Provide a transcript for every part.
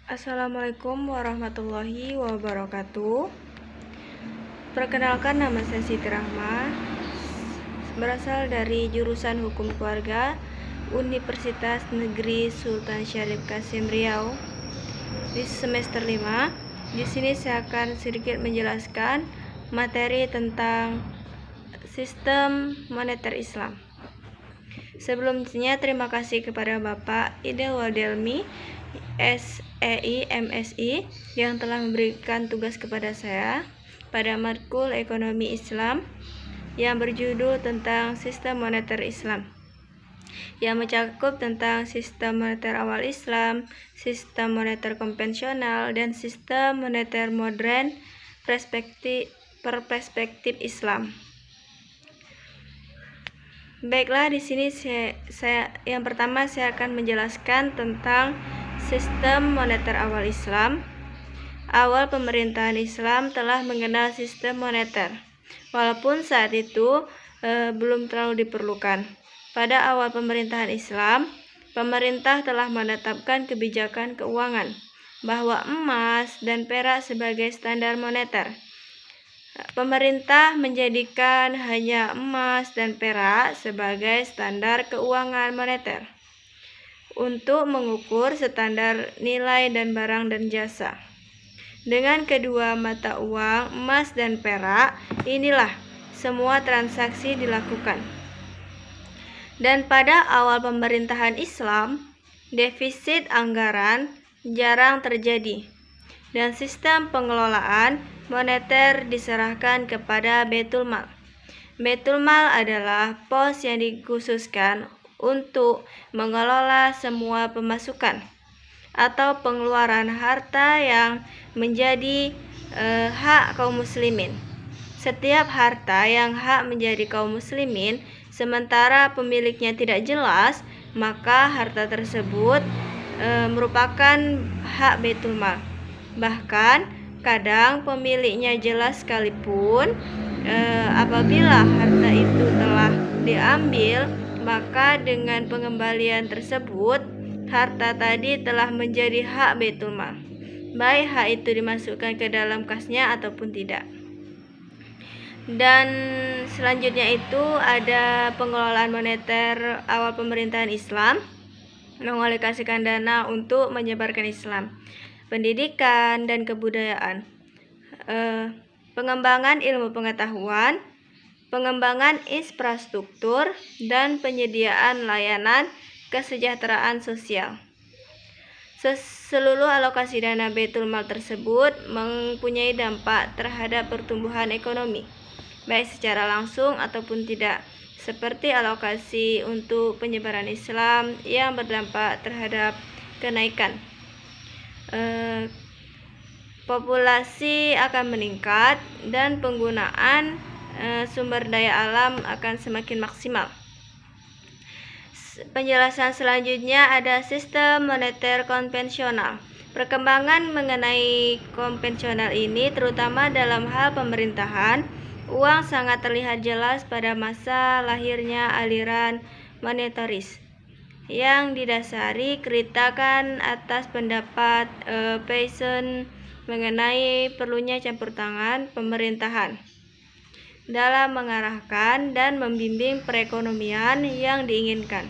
Assalamualaikum warahmatullahi wabarakatuh. Perkenalkan, nama saya Siti Rahma, berasal dari jurusan Hukum Keluarga Universitas Negeri Sultan Syarif Kasim Riau di semester 5. Di sini saya akan sedikit menjelaskan materi tentang sistem moneter Islam. Sebelumnya terima kasih kepada Bapak Idil Wadelmi SEI MSI yang telah memberikan tugas kepada saya pada matkul Ekonomi Islam yang berjudul tentang sistem moneter Islam, yang mencakup tentang sistem moneter awal Islam, sistem moneter konvensional, dan sistem moneter modern perspektif Islam. Baiklah, di sini yang pertama saya akan menjelaskan tentang sistem moneter awal Islam. Awal pemerintahan Islam telah mengenal sistem moneter, walaupun saat itu belum terlalu diperlukan. Pada awal pemerintahan Islam, pemerintah telah menetapkan kebijakan keuangan bahwa emas dan perak sebagai standar moneter. Pemerintah menjadikan hanya emas dan perak sebagai standar keuangan moneter untuk mengukur standar nilai dan barang dan jasa. Dengan kedua mata uang, emas dan perak, inilah semua transaksi dilakukan. Dan pada awal pemerintahan Islam, defisit anggaran jarang terjadi, dan sistem pengelolaan moneter diserahkan kepada Baitul Mal. Baitul Mal adalah pos yang dikhususkan untuk mengelola semua pemasukan atau pengeluaran harta yang menjadi hak kaum muslimin. Setiap harta yang hak menjadi kaum muslimin sementara pemiliknya tidak jelas, maka harta tersebut merupakan hak Baitul Mal. Bahkan kadang pemiliknya jelas sekalipun, apabila harta itu telah diambil, maka dengan pengembalian tersebut harta tadi telah menjadi hak Baitul Mal, baik hak itu dimasukkan ke dalam kasnya ataupun tidak. Dan selanjutnya itu ada pengelolaan moneter awal pemerintahan Islam, mengalokasikan dana untuk menyebarkan Islam, pendidikan dan kebudayaan, pengembangan ilmu pengetahuan, pengembangan infrastruktur, dan penyediaan layanan kesejahteraan sosial. Seluruh alokasi dana Baitul Mal tersebut mempunyai dampak terhadap pertumbuhan ekonomi, baik secara langsung ataupun tidak, seperti alokasi untuk penyebaran Islam yang berdampak terhadap kenaikan populasi akan meningkat dan penggunaan sumber daya alam akan semakin maksimal. Penjelasan selanjutnya ada sistem moneter konvensional. Perkembangan mengenai konvensional ini terutama dalam hal pemerintahan uang sangat terlihat jelas pada masa lahirnya aliran monetaris yang didasari kritikan atas pendapat Pearson mengenai perlunya campur tangan pemerintahan dalam mengarahkan dan membimbing perekonomian yang diinginkan.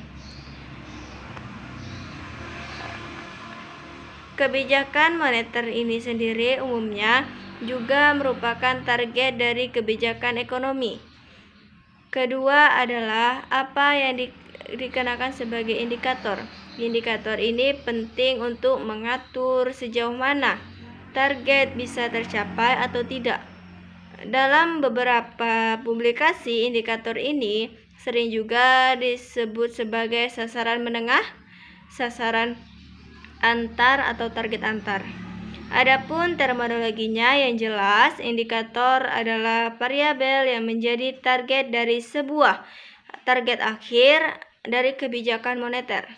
Kebijakan moneter ini sendiri umumnya juga merupakan target dari kebijakan ekonomi. Kedua adalah apa yang dikenakan sebagai indikator. Indikator ini penting untuk mengatur sejauh mana target bisa tercapai atau tidak. Dalam beberapa publikasi, indikator ini sering juga disebut sebagai sasaran menengah, sasaran antar atau target antar. Adapun terminologinya yang jelas, indikator adalah variabel yang menjadi target dari sebuah target akhir dari kebijakan moneter.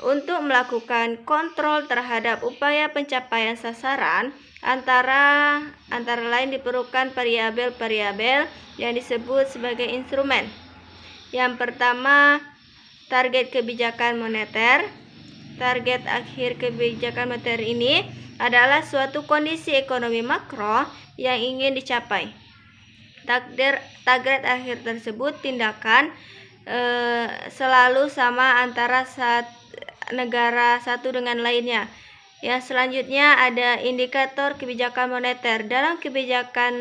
Untuk melakukan kontrol terhadap upaya pencapaian sasaran, antara lain diperlukan variabel-variabel yang disebut sebagai instrumen. Yang pertama, target kebijakan moneter. Target akhir kebijakan moneter ini adalah suatu kondisi ekonomi makro yang ingin dicapai. Target akhir tersebut tindakan selalu sama antara negara satu dengan lainnya. Yang selanjutnya ada indikator kebijakan moneter. Dalam kebijakan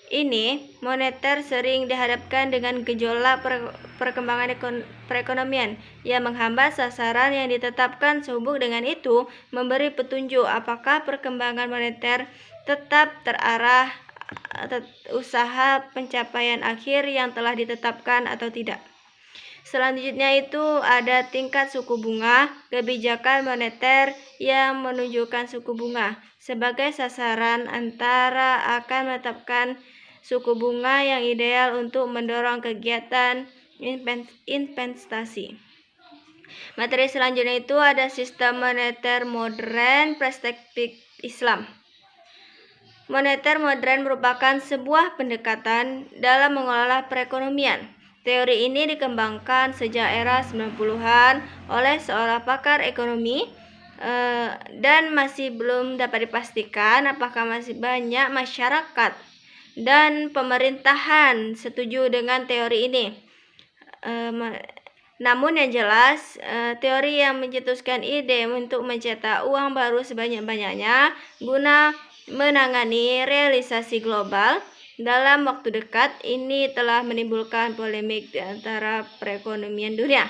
ini, moneter sering dihadapkan dengan gejolak perkembangan perekonomian yang menghambat sasaran yang ditetapkan. Sehubung dengan itu, memberi petunjuk apakah perkembangan moneter tetap terarah usaha pencapaian akhir yang telah ditetapkan atau tidak. Selanjutnya itu ada tingkat suku bunga. Kebijakan moneter yang menunjukkan suku bunga sebagai sasaran antara akan menetapkan suku bunga yang ideal untuk mendorong kegiatan investasi. Materi selanjutnya itu ada sistem moneter modern perspektif Islam. Moneter modern merupakan sebuah pendekatan dalam mengelola perekonomian. Teori ini dikembangkan sejak era 90-an oleh seorang pakar ekonomi dan masih belum dapat dipastikan apakah masih banyak masyarakat dan pemerintahan setuju dengan teori ini. Namun yang jelas, teori yang mencetuskan ide untuk mencetak uang baru sebanyak-banyaknya guna menangani realisasi global dalam waktu dekat ini telah menimbulkan polemik di antara perekonomian dunia.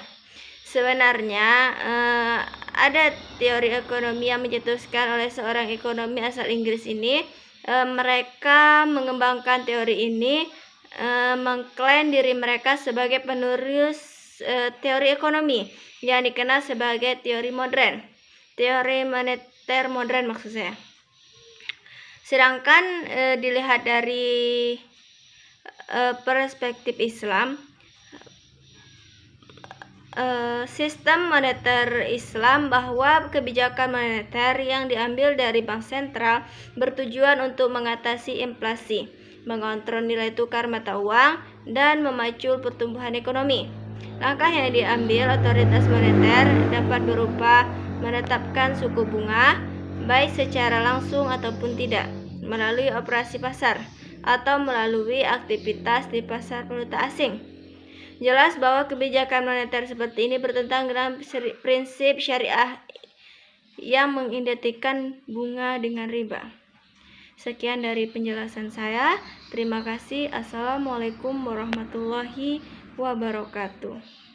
Sebenarnya ada teori ekonomi yang mencetuskan oleh seorang ekonomi asal Inggris ini. Mereka mengembangkan teori ini, mengklaim diri mereka sebagai penerus teori ekonomi yang dikenal sebagai teori modern, teori moneter modern maksud saya. Sedangkan dilihat dari perspektif Islam, sistem moneter Islam bahwa kebijakan moneter yang diambil dari bank sentral bertujuan untuk mengatasi inflasi, mengontrol nilai tukar mata uang, dan memacu pertumbuhan ekonomi. Langkah yang diambil otoritas moneter dapat berupa menetapkan suku bunga, baik secara langsung ataupun tidak, melalui operasi pasar, atau melalui aktivitas di pasar valuta asing. Jelas bahwa kebijakan moneter seperti ini bertentangan dengan prinsip syariah yang mengidentikan bunga dengan riba. Sekian dari penjelasan saya. Terima kasih. Assalamualaikum warahmatullahi wabarakatuh.